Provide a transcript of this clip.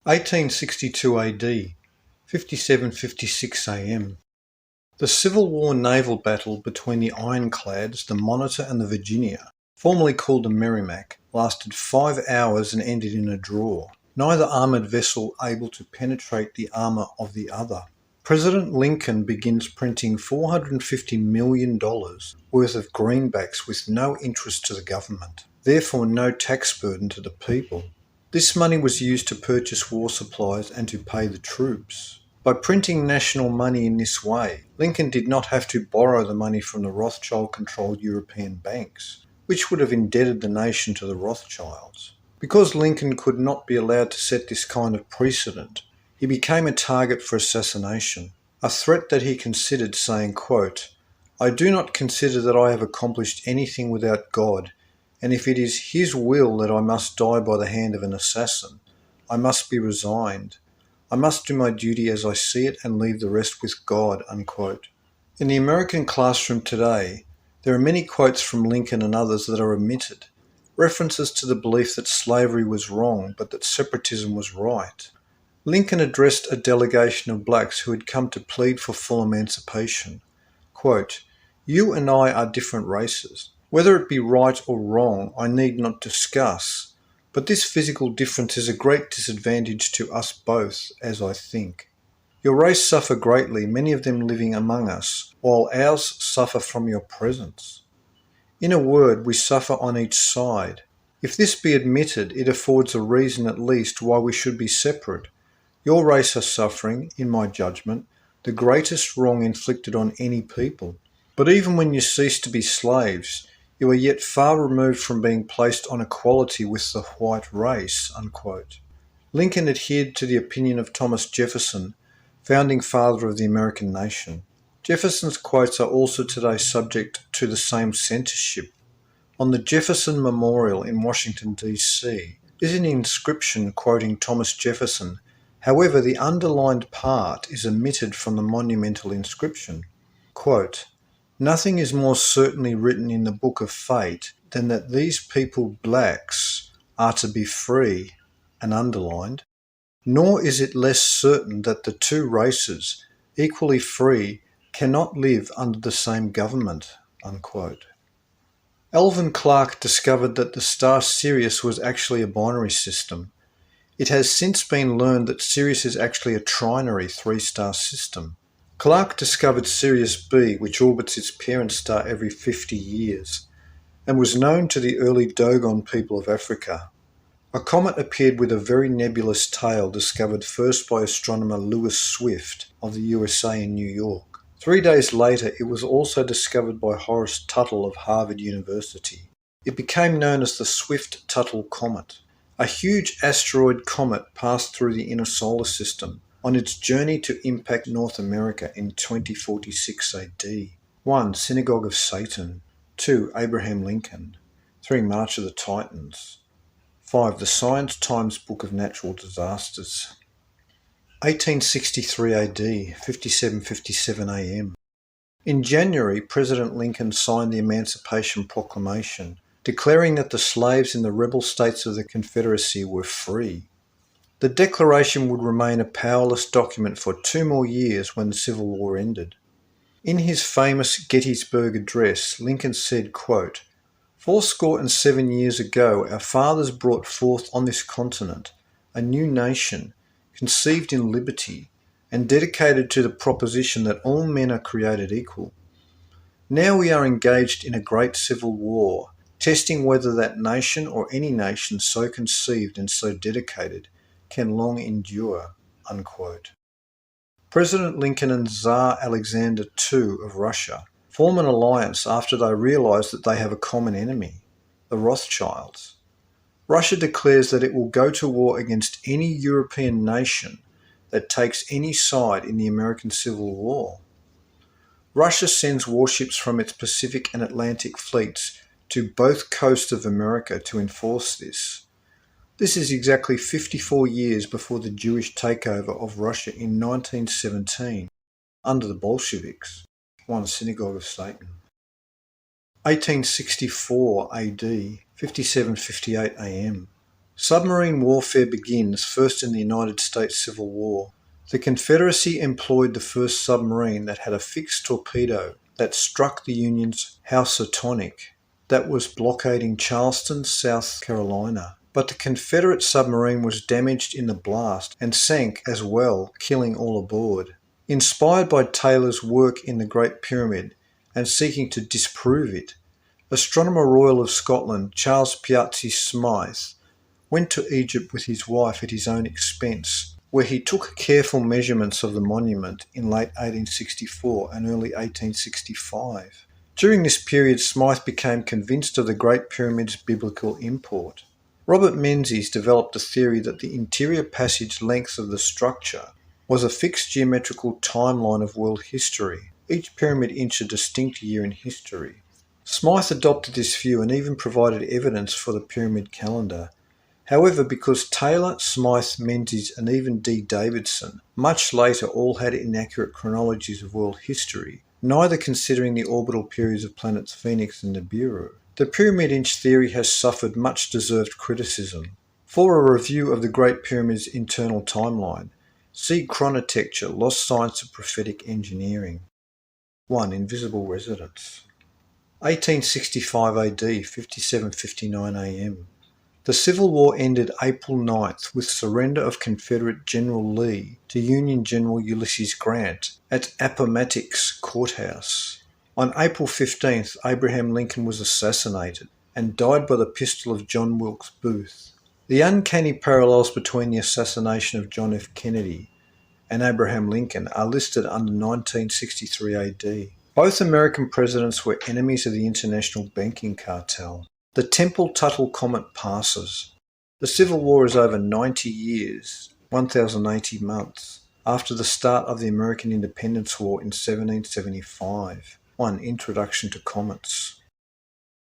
1862 AD, 57:56 AM. The Civil War naval battle between the ironclads, the Monitor and the Virginia, formerly called the Merrimac, lasted 5 hours and ended in a draw, neither armoured vessel able to penetrate the armour of the other. President Lincoln begins printing $450 million worth of greenbacks with no interest to the government, therefore no tax burden to the people. This money was used to purchase war supplies and to pay the troops. By printing national money in this way, Lincoln did not have to borrow the money from the Rothschild-controlled European banks, which would have indebted the nation to the Rothschilds. Because Lincoln could not be allowed to set this kind of precedent, he became a target for assassination, a threat that he considered, saying, quote, "I do not consider that I have accomplished anything without God, and if it is His will that I must die by the hand of an assassin, I must be resigned. I must do my duty as I see it and leave the rest with God," unquote. In the American classroom today, there are many quotes from Lincoln and others that are omitted, references to the belief that slavery was wrong but that separatism was right. Lincoln addressed a delegation of blacks who had come to plead for full emancipation. Quote, "You and I are different races. Whether it be right or wrong, I need not discuss, but this physical difference is a great disadvantage to us both, as I think. Your race suffer greatly, many of them living among us, while ours suffer from your presence. In a word, we suffer on each side. If this be admitted, it affords a reason at least why we should be separate. Your race are suffering, in my judgment, the greatest wrong inflicted on any people. But even when you cease to be slaves, you are yet far removed from being placed on equality with the white race," unquote. Lincoln adhered to the opinion of Thomas Jefferson, founding father of the American nation. Jefferson's quotes are also today subject to the same censorship. On the Jefferson Memorial in Washington, D.C., is an inscription quoting Thomas Jefferson. However, the underlined part is omitted from the monumental inscription. Quote, "Nothing is more certainly written in the book of fate than that these people blacks are to be free," and underlined, "nor is it less certain that the two races, equally free, cannot live under the same government," unquote. Alvan Clark discovered that the star Sirius was actually a binary system. It has since been learned that Sirius is actually a trinary 3-star system. Clark discovered Sirius B, which orbits its parent star every 50 years, and was known to the early Dogon people of Africa. A comet appeared with a very nebulous tail discovered first by astronomer Lewis Swift of the USA in New York. 3 days later, it was also discovered by Horace Tuttle of Harvard University. It became known as the Swift-Tuttle Comet. A huge asteroid comet passed through the inner solar system on its journey to impact North America in 2046 AD. 1. Synagogue of Satan. 2. Abraham Lincoln. 3. March of the Titans. 5. The Science Times Book of Natural Disasters. 1863 AD, 57:57 AM. In January, President Lincoln signed the Emancipation Proclamation, declaring that the slaves in the rebel states of the Confederacy were free. The declaration would remain a powerless document for 2 more years when the Civil War ended. In his famous Gettysburg Address, Lincoln said, quote, "407 years ago our fathers brought forth on this continent a new nation, conceived in liberty, and dedicated to the proposition that all men are created equal. Now we are engaged in a great civil war, testing whether that nation or any nation so conceived and so dedicated can long endure," unquote. President Lincoln and Tsar Alexander II of Russia form an alliance after they realise that they have a common enemy, the Rothschilds. Russia declares that it will go to war against any European nation that takes any side in the American Civil War. Russia sends warships from its Pacific and Atlantic fleets to both coasts of America to enforce this. This is exactly 54 years before the Jewish takeover of Russia in 1917 under the Bolsheviks. 1. Synagogue of Satan. 1864 AD, 57:58 AM. Submarine warfare begins first in the United States Civil War. The Confederacy employed the first submarine that had a fixed torpedo that struck the Union's Housatonic that was blockading Charleston, South Carolina. But the Confederate submarine was damaged in the blast and sank as well, killing all aboard. Inspired by Taylor's work in the Great Pyramid and seeking to disprove it, Astronomer Royal of Scotland Charles Piazzi Smythe went to Egypt with his wife at his own expense, where he took careful measurements of the monument in late 1864 and early 1865. During this period, Smythe became convinced of the Great Pyramid's biblical import. Robert Menzies developed a theory that the interior passage length of the structure was a fixed geometrical timeline of world history, each pyramid each a distinct year in history. Smythe adopted this view and even provided evidence for the pyramid calendar. However, because Taylor, Smythe, Menzies and even D. Davidson much later all had inaccurate chronologies of world history, neither considering the orbital periods of planets Phoenix and Nibiru, the pyramid inch theory has suffered much deserved criticism. For a review of the Great Pyramid's internal timeline, see Chronotecture, Lost Science of Prophetic Engineering. 1. Invisible Residents. 1865 AD, 57:59 AM. The Civil War ended April 9th with surrender of Confederate General Lee to Union General Ulysses Grant at Appomattox Courthouse. On April 15th, Abraham Lincoln was assassinated and died by the pistol of John Wilkes Booth. The uncanny parallels between the assassination of John F. Kennedy and Abraham Lincoln are listed under 1963 AD. Both American presidents were enemies of the international banking cartel. The Temple-Tuttle Comet passes. The Civil War is over 90 years, 1,080 months, after the start of the American Independence War in 1775. 1. Introduction to Comets.